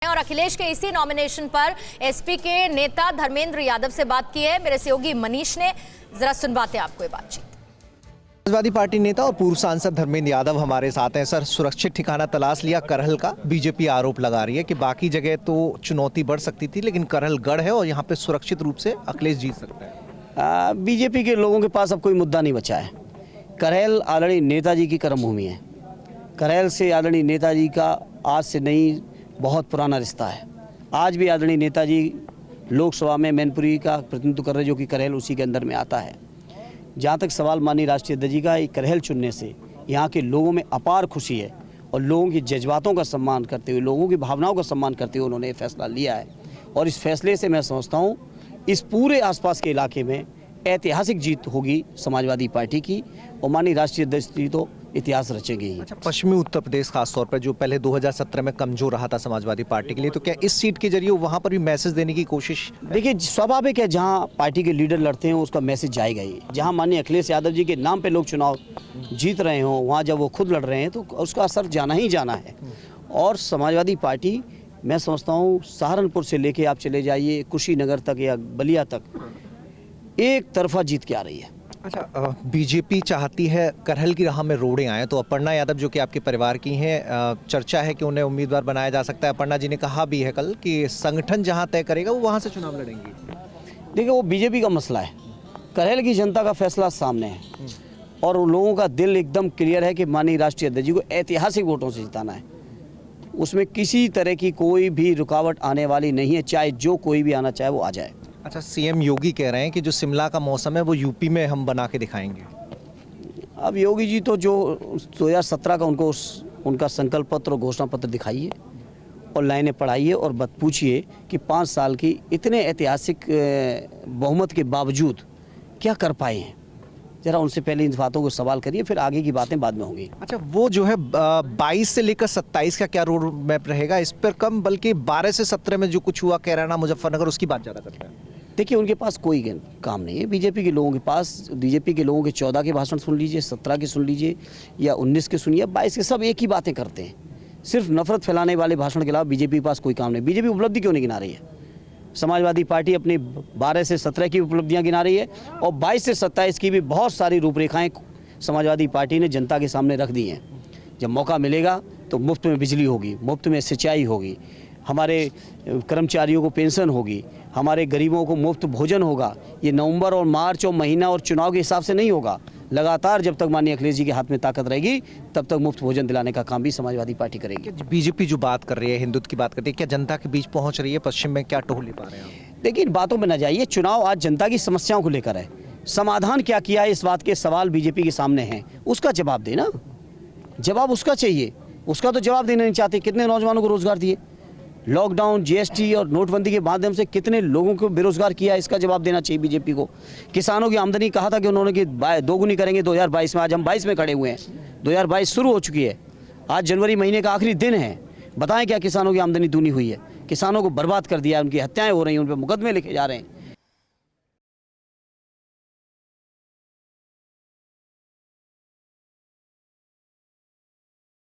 और अखिलेश के इसी नॉमिनेशन पर एसपी के नेता धर्मेंद्र यादव से बात की है मेरे सहयोगी मनीष ने। जरा सुनवाते हैं आपको ये बातचीत। समाजवादी पार्टी नेता और पूर्व सांसद धर्मेंद्र यादव हमारे साथ हैं। सर, सुरक्षित ठिकाना तलाश लिया करहल का। बीजेपी आरोप लगा रही है कि बाकी जगह तो चुनौती बढ़ सकती थी, लेकिन करहल गढ़ है और यहाँ पे सुरक्षित रूप से अखिलेश जीत सकता है। बीजेपी के लोगों के पास अब कोई मुद्दा नहीं बचा है। करहल आदरणीय नेताजी की कर्मभूमि है। करहल से आदरणीय नेताजी का आज से नहीं बहुत पुराना रिश्ता है। आज भी आदरणीय नेताजी लोकसभा में मैनपुरी का प्रतिनिधित्व कर रहे, जो कि करहल उसी के अंदर में आता है। जहाँ तक सवाल माननीय राष्ट्रीय अध्यक्ष जी का, करहल चुनने से यहाँ के लोगों में अपार खुशी है और लोगों के जज्बातों का सम्मान करते हुए, लोगों की भावनाओं का सम्मान करते हुए उन्होंने ये फैसला लिया है। और इस फैसले से मैं समझता हूँ इस पूरे आसपास के इलाके में ऐतिहासिक जीत होगी समाजवादी पार्टी की और माननीय राष्ट्रीय अध्यक्ष जी तो इतिहास रचेंगे ही। अच्छा, पश्चिमी उत्तर प्रदेश खासतौर पर जो पहले 2017 में कमजोर रहा था समाजवादी पार्टी के लिए, तो क्या इस सीट के जरिए वहाँ पर भी मैसेज देने की कोशिश? देखिए, स्वाभाविक है, जहाँ पार्टी के लीडर लड़ते हैं उसका मैसेज जाएगा ही। जहाँ माननीय अखिलेश यादव जी के नाम पे लोग चुनाव जीत रहे हों, वहाँ जब वो खुद लड़ रहे हैं तो उसका असर जाना ही जाना है। और समाजवादी पार्टी, मैं समझता हूँ, सहारनपुर से लेके आप चले जाइए कुशीनगर तक या बलिया तक, एक तरफा जीत के आ रही है। अच्छा, बीजेपी चाहती है करहल की राह में रोड़े आए, तो अपर्णा यादव जो कि आपके परिवार की हैं, चर्चा है कि उन्हें उम्मीदवार बनाया जा सकता है। अपर्णा जी ने कहा भी है कल कि संगठन जहां तय करेगा वो वहां से चुनाव लड़ेंगी। देखिए, वो बीजेपी का मसला है। करहल की जनता का फैसला सामने है और लोगों का दिल एकदम क्लियर है कि माननीय राष्ट्रीय अध्यक्ष जी को ऐतिहासिक वोटों से जिताना है। उसमें किसी तरह की कोई भी रुकावट आने वाली नहीं है, चाहे जो कोई भी आना चाहे वो आ जाए। अच्छा, सीएम योगी कह रहे हैं कि जो शिमला का मौसम है वो यूपी में हम बना के दिखाएंगे। अब योगी जी तो जो 2017 का उनका संकल्प पत्र और घोषणा पत्र दिखाइए और लाइनें पढ़ाइए और बात पूछिए कि 5 साल की इतने ऐतिहासिक बहुमत के बावजूद क्या कर पाए हैं। जरा उनसे पहले इन बातों को सवाल करिए, फिर आगे की बातें बाद में होंगी। अच्छा, वो जो है 22 से लेकर 27 का क्या रोड मैप रहेगा? इस पर कम, बल्कि 12 से 17 में जो कुछ हुआ कैराना मुजफ्फरनगर, उसकी बात ज़्यादा करता है। देखिए, उनके पास कोई काम नहीं है। बीजेपी के लोगों के पास, बीजेपी के लोगों के 14 के भाषण सुन लीजिए, 17 के सुन लीजिए या 19 के सुनिए, 22 के, सब एक ही बातें करते हैं। सिर्फ नफरत फैलाने वाले भाषण के अलावा बीजेपी के पास कोई काम नहीं। बीजेपी उपलब्धि क्यों नहीं गिना रही है? समाजवादी पार्टी अपनी 12 से 17 की उपलब्धियां गिना रही है और 22 से 27 की भी बहुत सारी रूपरेखाएं समाजवादी पार्टी ने जनता के सामने रख दी हैं। जब मौका मिलेगा तो मुफ्त में बिजली होगी, मुफ्त में सिंचाई होगी, हमारे कर्मचारियों को पेंशन होगी, हमारे गरीबों को मुफ्त भोजन होगा। ये नवंबर और मार्च और महीना और चुनाव के हिसाब से नहीं होगा। लगातार जब तक माननीय अखिलेश जी के हाथ में ताकत रहेगी तब तक मुफ्त भोजन दिलाने का काम भी समाजवादी पार्टी करेगी। बीजेपी जो बात कर रही है, हिंदुत्व की बात करती है, क्या जनता के बीच पहुंच रही है? पश्चिम में क्या टोह ले पा रहे हैं? देखिए, इन बातों में न जाइए। चुनाव आज जनता की समस्याओं को लेकर है। समाधान क्या किया है, इस बात के सवाल बीजेपी के सामने हैं, उसका जवाब देना। जवाब उसका चाहिए, उसका तो जवाब देना नहीं चाहते। कितने नौजवानों को रोजगार दिए? लॉकडाउन, जीएसटी और नोटबंदी के माध्यम से कितने लोगों को बेरोजगार किया, इसका जवाब देना चाहिए बीजेपी को। किसानों की आमदनी कहा था कि उन्होंने कि दोगुनी करेंगे 2022 में, आज हम 22 में खड़े हुए हैं। 2022 शुरू हो चुकी है, आज जनवरी महीने का आखिरी दिन है। बताएं क्या किसानों की आमदनी दूनी हुई है? किसानों को बर्बाद कर दिया है, उनकी हत्याएं हो रही हैं, उन पर मुकदमे लिखे जा रहे हैं।